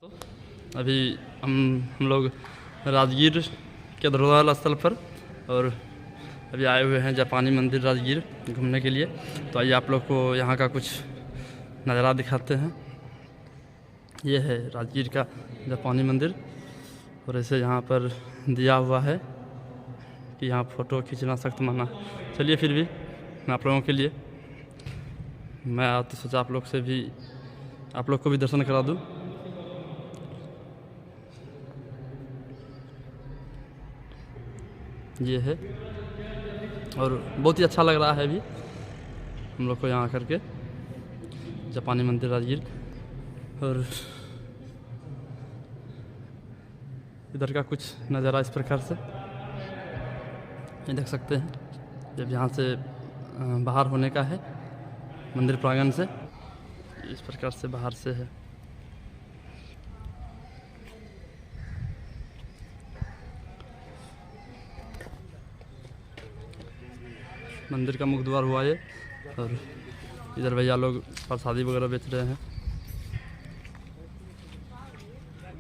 तो अभी हम लोग राजगीर के धरोहर स्थल पर और अभी आए हुए हैं जापानी मंदिर राजगीर घूमने के लिए। तो आइए आप लोग को यहाँ का कुछ नज़ारा दिखाते हैं। ये है राजगीर का जापानी मंदिर और ऐसे यहाँ पर दिया हुआ है कि यहाँ फ़ोटो खींचना सख्त मना। चलिए फिर भी मैं आप लोगों के लिए मैं तो सोचा आप लोग को भी दर्शन करा दूँ। ये है और बहुत ही अच्छा लग रहा है अभी हम लोग को यहाँ करके जापानी मंदिर राजगीर। और इधर का कुछ नज़ारा इस प्रकार से ये देख सकते हैं। जब यहाँ से बाहर होने का है मंदिर प्रांगण से, इस प्रकार से बाहर से है। मंदिर का मुख्य द्वार हुआ ये और इधर भैया लोग प्रसादी वगैरह बेच रहे हैं।